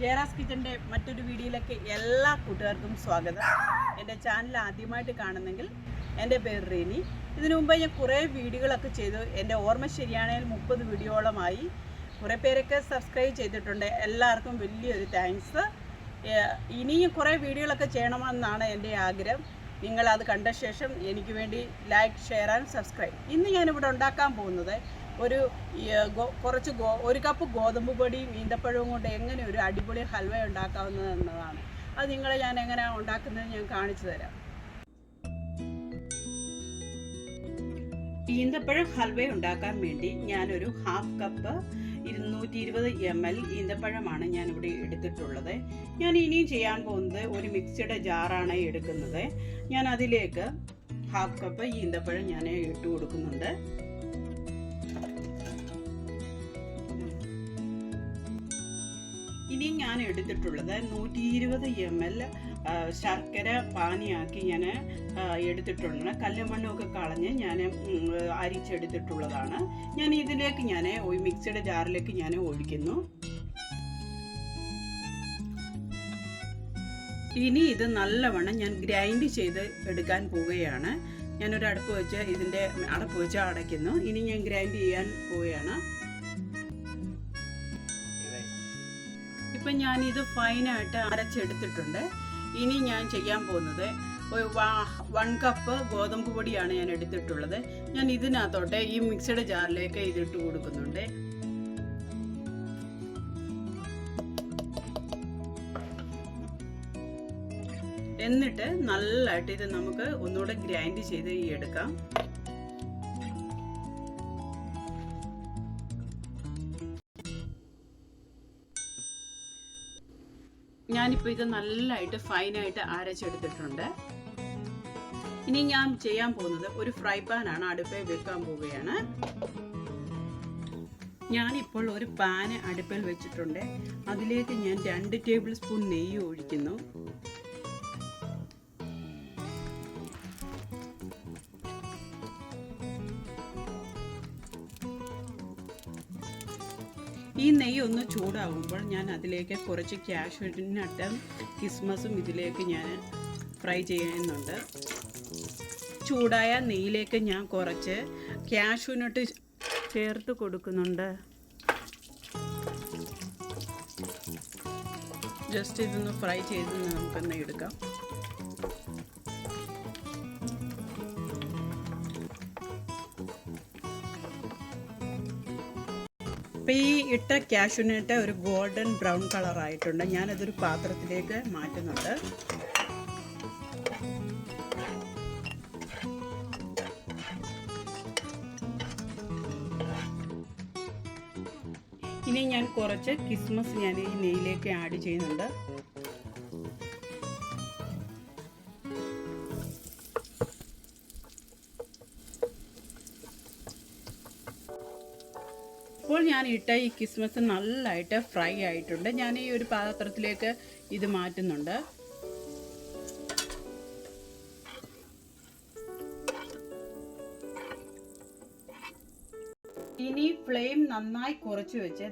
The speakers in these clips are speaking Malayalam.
ജയറാസ് കിച്ചൻ്റെ മറ്റൊരു വീഡിയോയിലേക്ക് എല്ലാ കൂട്ടുകാർക്കും സ്വാഗതം. എൻ്റെ ചാനൽ ആദ്യമായിട്ട് കാണുന്നെങ്കിൽ എൻ്റെ പേര് റീനി. ഇതിനു മുമ്പ് ഞാൻ കുറേ വീഡിയോകളൊക്കെ ചെയ്തു. എൻ്റെ ഓർമ്മ ശരിയാണെങ്കിൽ 30 വീഡിയോളമായി. കുറേ പേരൊക്കെ സബ്സ്ക്രൈബ് ചെയ്തിട്ടുണ്ട്. എല്ലാവർക്കും വലിയൊരു താങ്ക്സ്. ഇനിയും കുറേ വീഡിയോകളൊക്കെ ചെയ്യണമെന്നാണ് എൻ്റെ ആഗ്രഹം. നിങ്ങളത് കണ്ട ശേഷം എനിക്ക് വേണ്ടി ലൈക്ക്, ഷെയർ ആൻഡ് സബ്സ്ക്രൈബ്. ഇന്ന് ഞാനിവിടെ ഉണ്ടാക്കാൻ പോകുന്നത് ഒരു കപ്പ് ഗോതമ്പ് പൊടിയും ഈന്തപ്പഴവും കൊണ്ട് എങ്ങനെ ഒരു അടിപൊളി ഹൽവ ഉണ്ടാക്കാവുന്നത് എന്നതാണ്. അത് നിങ്ങളെ ഞാൻ എങ്ങനെയാണ് ഉണ്ടാക്കുന്നത് ഞാൻ കാണിച്ചു തരാം. ഈന്തപ്പഴം ഹൽവ ഉണ്ടാക്കാൻ വേണ്ടി ഞാനൊരു ഹാഫ് കപ്പ് 220 ml ഈന്തപ്പഴമാണ് ഞാനിവിടെ എടുത്തിട്ടുള്ളത്. ഞാൻ ഇനിയും ചെയ്യാൻ പോകുന്നത് ഒരു മിക്സിയുടെ ജാറാണ് എടുക്കുന്നത്. ഞാൻ അതിലേക്ക് ഹാഫ് കപ്പ് ഈന്തപ്പഴം ഞാൻ ഇട്ട് കൊടുക്കുന്നുണ്ട്. ഇനി ഞാൻ എടുത്തിട്ടുള്ളത് 120 ml ശർക്കര പാനിയാക്കി ഞാൻ എടുത്തിട്ടുണ്ട്. കല്ലുമണ്ണൊക്കെ കളഞ്ഞ് ഞാൻ അരിച്ചെടുത്തിട്ടുള്ളതാണ്. ഞാൻ ഇതിലേക്ക് മിക്സിയുടെ ജാറിലേക്ക് ഞാൻ ഒഴിക്കുന്നു. ഇനി ഇത് നല്ലവണ്ണം ഞാൻ ഗ്രൈൻഡ് ചെയ്ത് എടുക്കാൻ പോവുകയാണ്. ഞാനൊരു അടുപ്പ് വെച്ച് ഇതിൻ്റെ അടപ്പ് വെച്ച് അടയ്ക്കുന്നു. ഇനി ഞാൻ ഗ്രൈൻഡ് ചെയ്യാൻ പോവുകയാണ്. ഇപ്പം ഞാനിത് ഫൈനായിട്ട് അരച്ചെടുത്തിട്ടുണ്ട്. ഇനി ഞാൻ ചെയ്യാൻ പോകുന്നത് 1 കപ്പ് ഗോതമ്പ് പൊടിയാണ് ഞാൻ എടുത്തിട്ടുള്ളത്. ഞാൻ ഇതിനകത്തോട്ട് ഈ മിക്സിയുടെ ജാറിലേക്ക് ഇതിട്ട് കൊടുക്കുന്നുണ്ട്. എന്നിട്ട് നല്ലതായിട്ട് ഇത് നമുക്ക് ഒന്നുകൂടെ ഗ്രൈൻഡ് ചെയ്ത് എടുക്കാം. ഞാനിപ്പോൾ ഇത് നല്ലതായിട്ട് ഫൈനായിട്ട് അരച്ചെടുത്തിട്ടുണ്ട്. ഇനി ഞാൻ ചെയ്യാൻ പോകുന്നത് ഒരു ഫ്രൈ പാനാണ് അടുപ്പിൽ വെക്കാൻ പോവുകയാണ്. ഞാനിപ്പോൾ ഒരു പാന് അടുപ്പിൽ വെച്ചിട്ടുണ്ട്. അതിലേക്ക് ഞാൻ 2 ടേബിൾ സ്പൂൺ നെയ്യ് ഒഴിക്കുന്നു. ഈ നെയ്യ് ഒന്ന് ചൂടാകുമ്പോൾ ഞാൻ അതിലേക്ക് കുറച്ച് കാഷ്യൂനട്ടും കിസ്മസും ഇതിലേക്ക് ഞാൻ ഫ്രൈ ചെയ്യുന്നുണ്ട്. ചൂടായ നെയ്യിലേക്ക് ഞാൻ കുറച്ച് കാഷ്യൂനട്ട് ചേർത്ത് കൊടുക്കുന്നുണ്ട്. ജസ്റ്റ് ഇതൊന്ന് ഫ്രൈ ചെയ്ത് നമുക്കൊന്ന് എടുക്കാം. അപ്പോൾ ഈ ഇട്ട കാഷ്യൂനട്ട് ഒരു ഗോൾഡൻ ബ്രൗൺ കളറായിട്ടുണ്ട്. ഞാനതൊരു പാത്രത്തിലേക്ക് മാറ്റുന്നുണ്ട്. ഇനി ഞാൻ കുറച്ച് കിസ്മസ് ഞാൻ ഈ നെയ്യിലേക്ക് ആഡ് ചെയ്യുന്നുണ്ട്. ഇപ്പോൾ ഞാൻ ഇട്ട ഈ കിസ്മസ് നല്ലതായിട്ട് ഫ്രൈ ആയിട്ടുണ്ട്. ഞാൻ ഈ ഒരു പാത്രത്തിലേക്ക് ഇത് മാറ്റുന്നുണ്ട്. ഇനി ഫ്ലെയിം നന്നായി കുറച്ച് വെച്ച്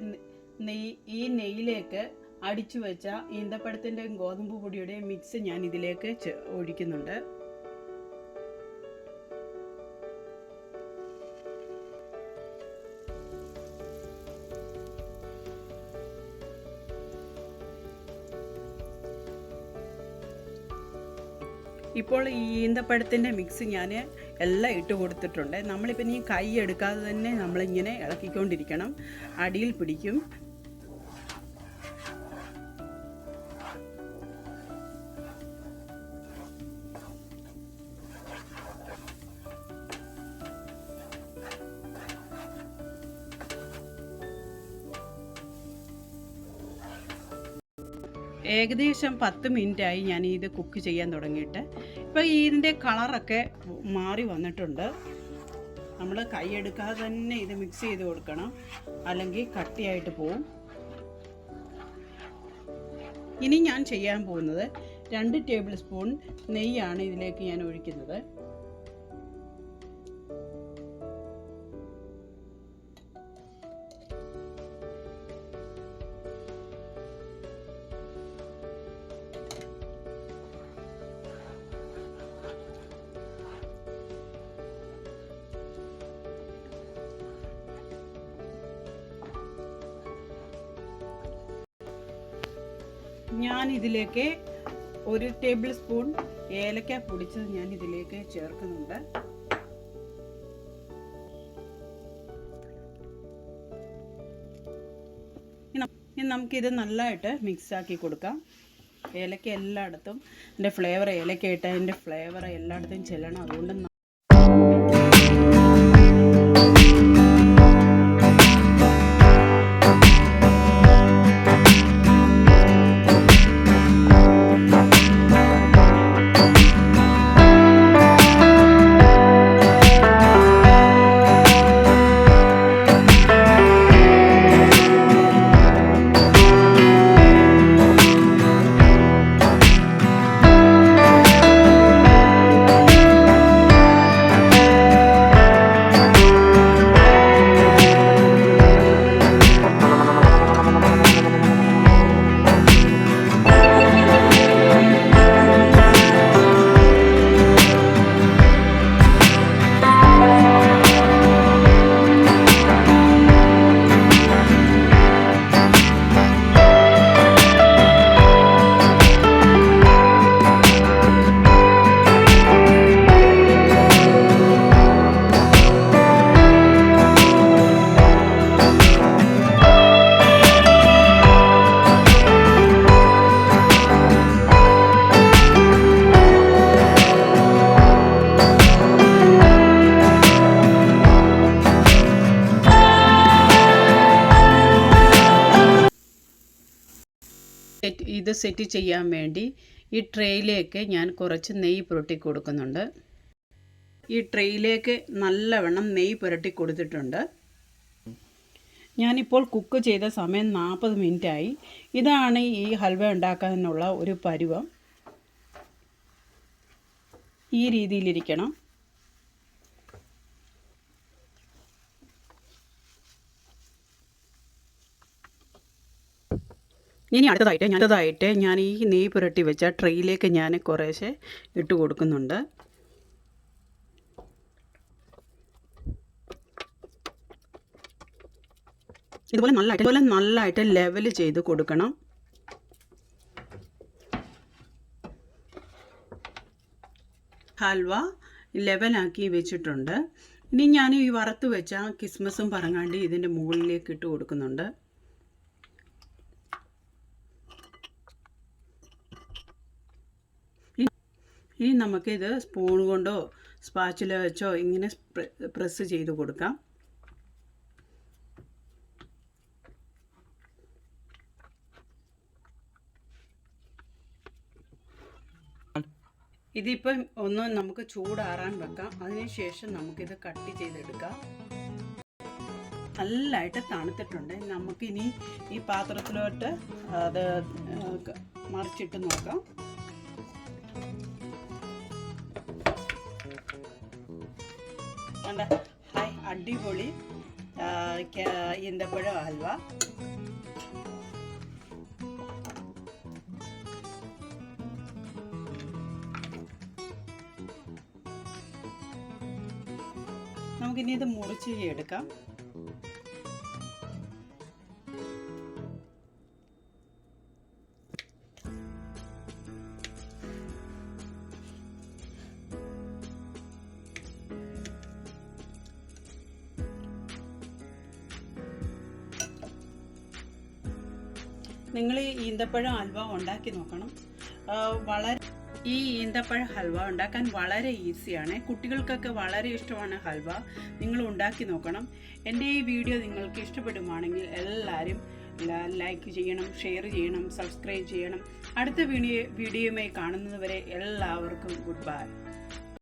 ഈ നെയ്യിലേക്ക് അടിച്ചു വെച്ച ഈന്തപ്പഴത്തിൻ്റെയും ഗോതമ്പ് പൊടിയുടെയും മിക്സ് ഞാൻ ഇതിലേക്ക് ഒഴിക്കുന്നുണ്ട്. ഇപ്പോൾ ഈ ഈന്തപ്പഴത്തിൻ്റെ മിക്സ് ഞാൻ എല്ലാം ഇട്ട് കൊടുത്തിട്ടുണ്ട്. നമ്മളിപ്പോൾ ഈ കൈ എടുക്കാതെ തന്നെ നമ്മളിങ്ങനെ ഇളക്കിക്കൊണ്ടിരിക്കണം, അടിയിൽ പിടിക്കും. ഏകദേശം 10 മിനിറ്റായി ഞാൻ ഇത് കുക്ക് ചെയ്യാൻ തുടങ്ങിയിട്ട്. ഇപ്പോൾ ഇതിൻ്റെ കളറൊക്കെ മാറി വന്നിട്ടുണ്ട്. നമ്മൾ കൈയെടുക്കാതെ തന്നെ ഇത് മിക്സ് ചെയ്ത് കൊടുക്കണം, അല്ലെങ്കിൽ കട്ടിയായിട്ട് പോവും. ഇനി ഞാൻ ചെയ്യാൻ പോകുന്നത് 2 ടേബിൾ സ്പൂൺ നെയ്യാണ് ഇതിലേക്ക് ഞാൻ ഒഴിക്കുന്നത്. ഞാൻ ഇതിലേക്ക് 1 ടേബിൾ സ്പൂൺ ഏലക്ക പൊടിച്ചത് ഞാൻ ഇതിലേക്ക് ചേർക്കുന്നുണ്ട്. ഇനി നമുക്കിത് നല്ലതായിട്ട് മിക്സാക്കി കൊടുക്കാം. ഏലക്ക എല്ലായിടത്തും അതിൻ്റെ ഫ്ലേവർ, ഏലക്ക ഇട്ട് അതിൻ്റെ ഫ്ലേവർ എല്ലായിടത്തും ചെല്ലണം. അതുകൊണ്ട് ഇത് സെറ്റ് ചെയ്യാൻ വേണ്ടി ഈ ട്രേയിലേക്ക് ഞാൻ കുറച്ച് നെയ്യ് പുരട്ടി കൊടുക്കുന്നുണ്ട്. ഈ ട്രേയിലേക്ക് നല്ലവണ്ണം നെയ്യ് പുരട്ടി കൊടുത്തിട്ടുണ്ട്. ഞാനിപ്പോൾ കുക്ക് ചെയ്ത സമയം 40 മിനിറ്റായി. ഇതാണ് ഈ ഹൽവ ഉണ്ടാക്കാനുള്ള ഒരു പരുവം. ഈ രീതിയിലിരിക്കണം. ഇനി അടുത്തതായിട്ട് ഞാൻ ഈ നെയ്യ് പുരട്ടി വെച്ച ട്രേയിലേക്ക് ഞാൻ കുറേശ്ശെ ഇട്ട് കൊടുക്കുന്നുണ്ട്. ഇതുപോലെ നല്ലതായിട്ട് ലെവൽ ചെയ്ത് കൊടുക്കണം. ഹൽവ ലെവലാക്കി വെച്ചിട്ടുണ്ട്. ഇനി ഞാൻ ഈ വറുത്ത് വെച്ച കിസ്മസും പറങ്ങാണ്ടി ഇതിൻ്റെ മുകളിലേക്ക് ഇട്ട് കൊടുക്കുന്നുണ്ട്. ഇനി നമുക്കിത് സ്പൂൺ കൊണ്ടോ സ്പാച്ചുല വെച്ചോ ഇങ്ങനെ പ്രസ് ചെയ്ത് കൊടുക്കാം. ഇതിപ്പം ഒന്ന് നമുക്ക് ചൂടാറാൻ വെക്കാം. അതിനുശേഷം നമുക്കിത് കട്ട് ചെയ്തെടുക്കാം. നല്ലതായിട്ട് തണുത്തിട്ടുണ്ട്. നമുക്കിനി ഈ പാത്രത്തിലോട്ട് അത് മറിച്ചിട്ട് നോക്കാം. ഹായ്, അടിപൊളി ഈന്തപ്പഴ ഹൽവ. നമുക്കിനി ഇത് മുറിച്ച് എടുക്കാം. നിങ്ങൾ ഈ ഈന്തപ്പഴം ഹൽവ ഉണ്ടാക്കി നോക്കണം. ഈ ഈന്തപ്പഴ ഹൽവ ഉണ്ടാക്കാൻ വളരെ ഈസിയാണ്. കുട്ടികൾക്കൊക്കെ വളരെ ഇഷ്ടമാണ് ഹൽവ. നിങ്ങൾ ഉണ്ടാക്കി നോക്കണം. എൻ്റെ ഈ വീഡിയോ നിങ്ങൾക്ക് ഇഷ്ടപ്പെടുകയാണെങ്കിൽ എല്ലാവരും ലൈക്ക് ചെയ്യണം, ഷെയർ ചെയ്യണം, സബ്സ്ക്രൈബ് ചെയ്യണം. അടുത്ത വീഡിയോയുമായി കാണുന്നത് വരെ എല്ലാവർക്കും ഗുഡ് ബൈ.